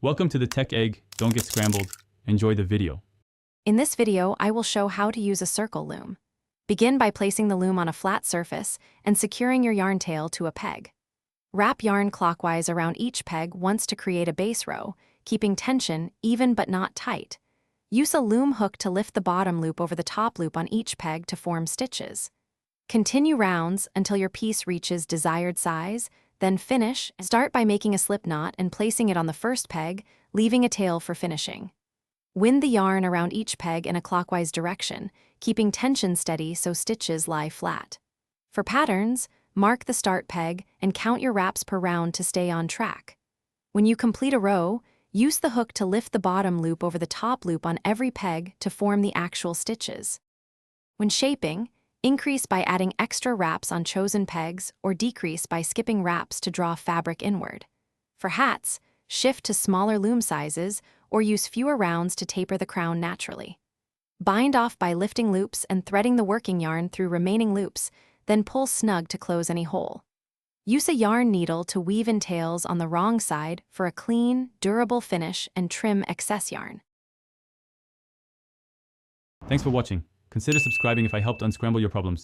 Welcome to the Tech Egg. Don't get scrambled. Enjoy the video. In this video, I will show how to use a circle loom. Begin by placing the loom on a flat surface and securing your yarn tail to a peg. Wrap yarn clockwise around each peg once to create a base row, keeping tension even but not tight. Use a loom hook to lift the bottom loop over the top loop on each peg to form stitches. Continue rounds until your piece reaches desired size, then finish. Start by making a slip knot and placing it on the first peg, leaving a tail for finishing. Wind the yarn around each peg in a clockwise direction, keeping tension steady so stitches lie flat. For patterns, mark the start peg and count your wraps per round to stay on track. When you complete a row, use the hook to lift the bottom loop over the top loop on every peg to form the actual stitches. When shaping, increase by adding extra wraps on chosen pegs or decrease by skipping wraps to draw fabric inward. For hats, shift to smaller loom sizes or use fewer rounds to taper the crown naturally. Bind off by lifting loops and threading the working yarn through remaining loops, then pull snug to close any hole. Use a yarn needle to weave in tails on the wrong side for a clean, durable finish and trim excess yarn. Thanks for watching. Consider subscribing if I helped unscramble your problems.